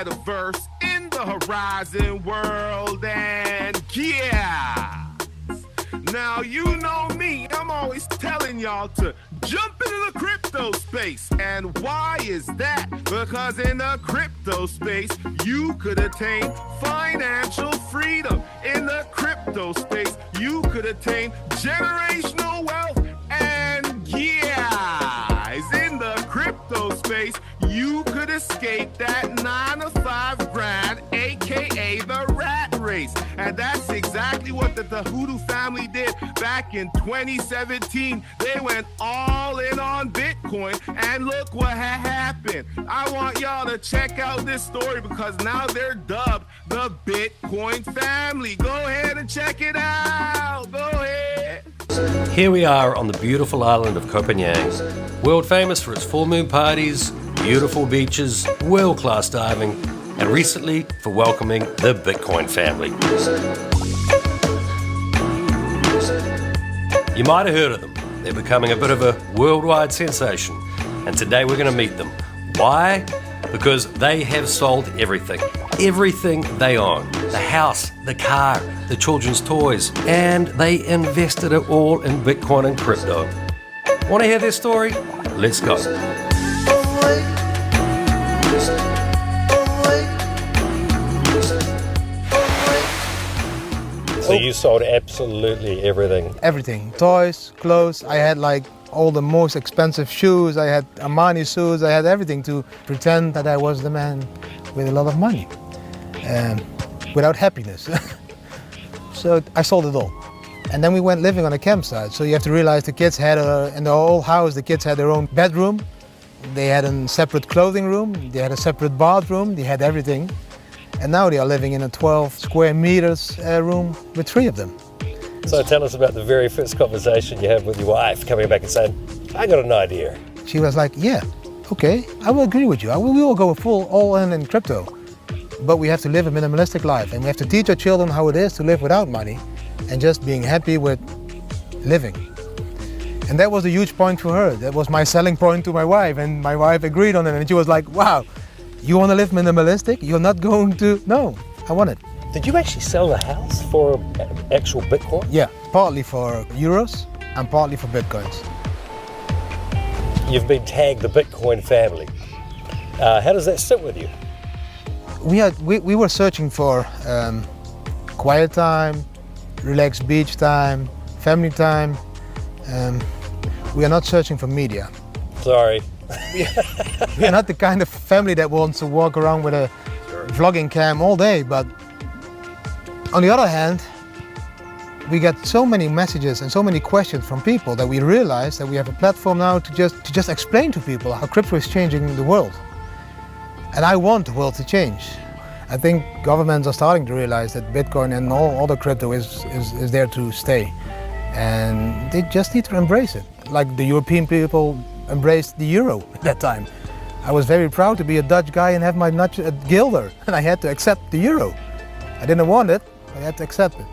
metaverse in the Horizon world, and yeah. Now you know me, I'm always telling y'all to jump into the crypto space. And why is that? Because in the crypto space, you could attain financial freedom. In the crypto space, you could attain generational wealth. And yeah, in the crypto space, you could escape that 9-to-5 grind, aka the rat race. And that's exactly what the Hoodoo family did back in 2017. They went all in on Bitcoin, and look what happened. I want y'all to check out this story because now they're dubbed the Bitcoin family. Go ahead and check it out. Go ahead. Here we are on the beautiful island of Koh Phangan, world famous for its full moon parties, beautiful beaches, world-class diving, and recently for welcoming the Bitcoin family. You might have heard of them. They're becoming a bit of a worldwide sensation, and today we're going to meet them. Why? Because they have sold everything they own. The house, the car, the children's toys, and they invested it all in Bitcoin and crypto. Want to hear their story? Let's go. So you sold absolutely everything? Everything. Toys, clothes. I had like all the most expensive shoes. I had Armani shoes. I had everything to pretend that I was the man with a lot of money. Without happiness. So I sold it all. And then we went living on a campsite. So you have to realize the kids had, in the whole house, the kids had their own bedroom. They had a separate clothing room. They had a separate bathroom. They had everything. And now they are living in a 12 square meters room with 3 of them. So tell us about the very first conversation you had with your wife, coming back and saying, I got an idea. She was like, yeah, okay, I will agree with you. We will go full all in crypto. But we have to live a minimalistic life, and we have to teach our children how it is to live without money and just being happy with living. And that was a huge point for her. That was my selling point to my wife, and my wife agreed on it. And she was like, wow, you want to live minimalistic? You're not going to? No, I want it. Did you actually sell the house for actual Bitcoin? Yeah, partly for euros and partly for Bitcoins. You've been tagged the Bitcoin family. How does that sit with you? We were searching for quiet time, relaxed beach time, family time. We are not searching for media. Sorry. We are not the kind of family that wants to walk around with a vlogging cam all day, but on the other hand, we get so many messages and so many questions from people that we realize that we have a platform now to just explain to people how crypto is changing the world. And I want the world to change. I think governments are starting to realize that Bitcoin and all other crypto is there to stay. And they just need to embrace it. Like the European people embraced the euro at that time. I was very proud to be a Dutch guy and have my notch at guilder, and I had to accept the euro. I didn't want it, I had to accept it.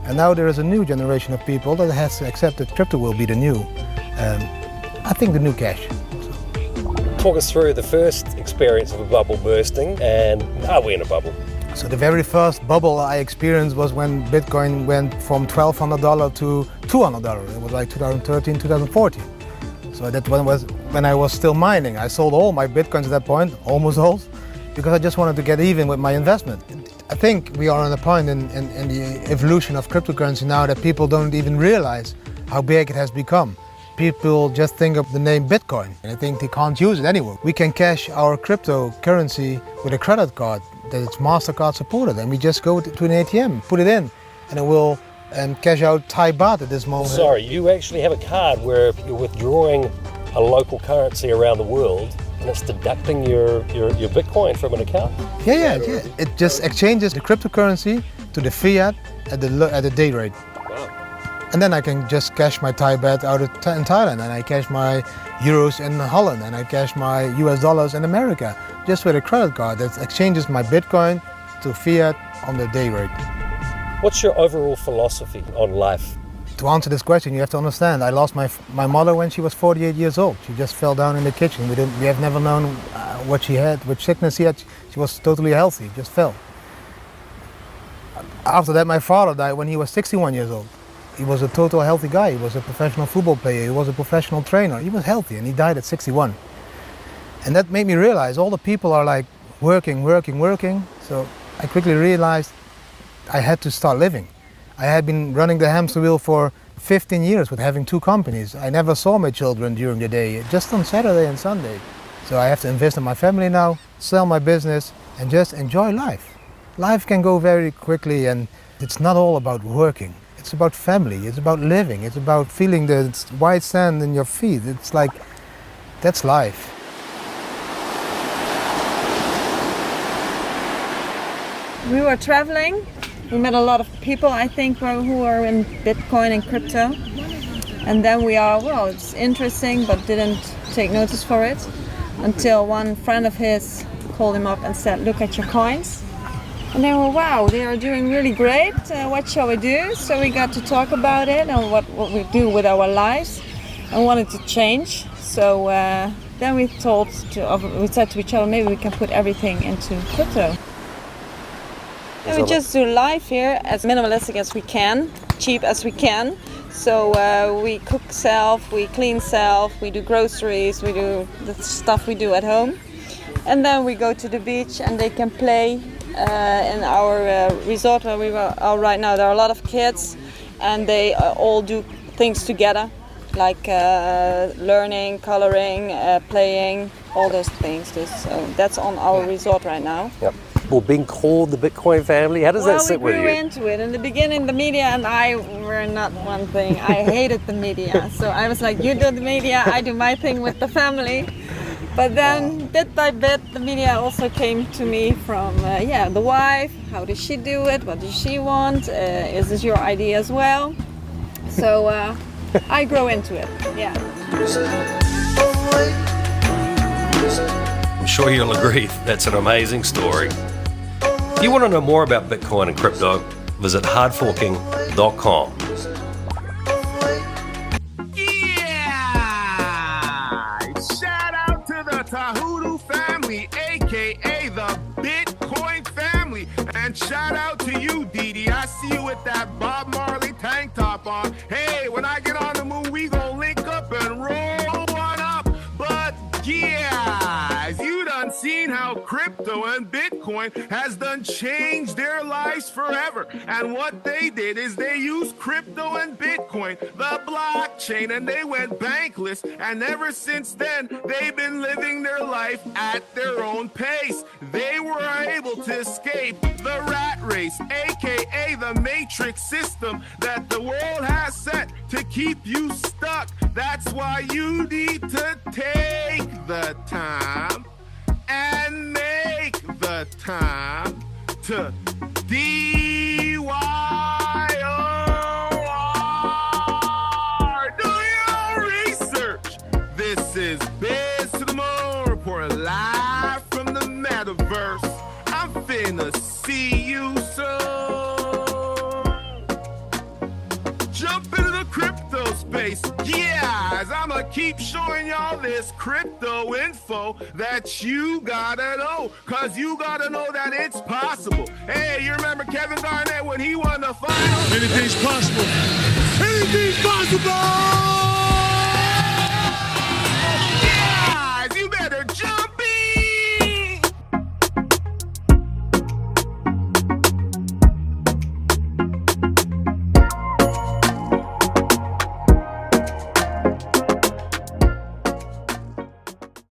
And now there is a new generation of people that has to accept that crypto will be the new, I think the new cash. Talk us through the first experience of a bubble bursting, and are we in a bubble? So the very first bubble I experienced was when Bitcoin went from $1,200 to $200. It was like 2013, 2014. So that was when I was still mining. I sold all my Bitcoins at that point, almost all, because I just wanted to get even with my investment. I think we are on a point in the evolution of cryptocurrency now that people don't even realize how big it has become. People just think of the name Bitcoin and I think they can't use it anymore. We can cash our cryptocurrency with a credit card that it's MasterCard supported, and we just go to an ATM, put it in, and it will cash out Thai baht at this moment. Sorry, you actually have a card where you're withdrawing a local currency around the world and it's deducting your Bitcoin from an account? Yeah. It just exchanges the cryptocurrency to the fiat at the day rate. And then I can just cash my Thai baht out in Thailand, and I cash my euros in Holland, and I cash my US dollars in America, just with a credit card that exchanges my Bitcoin to fiat on the day rate. What's your overall philosophy on life? To answer this question, you have to understand, I lost my mother when she was 48 years old. She just fell down in the kitchen. We have never known what she had, which sickness she had. She was totally healthy, just fell. After that, my father died when he was 61 years old. He was a total healthy guy. He was a professional football player. He was a professional trainer. He was healthy, and he died at 61. And that made me realize all the people are like working. So I quickly realized I had to start living. I had been running the hamster wheel for 15 years with having 2 companies. I never saw my children during the day, just on Saturday and Sunday. So I have to invest in my family now, sell my business, and just enjoy life. Life can go very quickly, and it's not all about working. It's about family, it's about living, it's about feeling the white sand in your feet. It's like, that's life. We were traveling. We met a lot of people, I think, who are in Bitcoin and crypto. And then it's interesting, but didn't take notice for it until one friend of his called him up and said, look at your coins. And they were, wow, they are doing really great. What shall we do? So we got to talk about it and what we do with our lives and wanted to change. So then we said to each other, maybe we can put everything into crypto. And we just do life here as minimalistic as we can, cheap as we can. So we cook self, we clean self, we do groceries, we do the stuff we do at home. And then we go to the beach and they can play in our resort where we are right now. There are a lot of kids and they all do things together, like learning, coloring, playing, all those things. So that's on our resort right now. Yep. Well, being called the Bitcoin family, how does that sit with you? We grew into it. In the beginning, the media and I were not one thing. I hated the media. So I was like, you do the media, I do my thing with the family. But then, bit by bit, the media also came to me from, the wife. How does she do it? What does she want? Is this your idea as well? So I grow into it, yeah. I'm sure you'll agree that's an amazing story. If you want to know more about Bitcoin and crypto, visit hardforking.com. Yeah! Shout out to the Tahudu family, aka the Bitcoin family. And shout out to you, Didi. I see you with that Bob Marley tank top on. Hey, when I get on the moon, we gon' link up and roll one up. But yeah, you done seen how crypto and Bitcoin has done changed their lives forever. And what they did is they used crypto and Bitcoin, the blockchain, and they went bankless. And ever since then, they've been living their life at their own pace. They were able to escape the rat race, aka the matrix system that the world has set to keep you stuck. That's why you need to take the time and make the time to DYOR. Do your research. This is Biz to the Moon Report live from the metaverse. I'm finna see you soon. Jump into the crypto space, yeah, as I'ma keep showing y'all this crypto info that you gotta know, cause you gotta know that it's possible. Hey, you remember Kevin Garnett when he won the finals? Anything's possible. Anything's possible!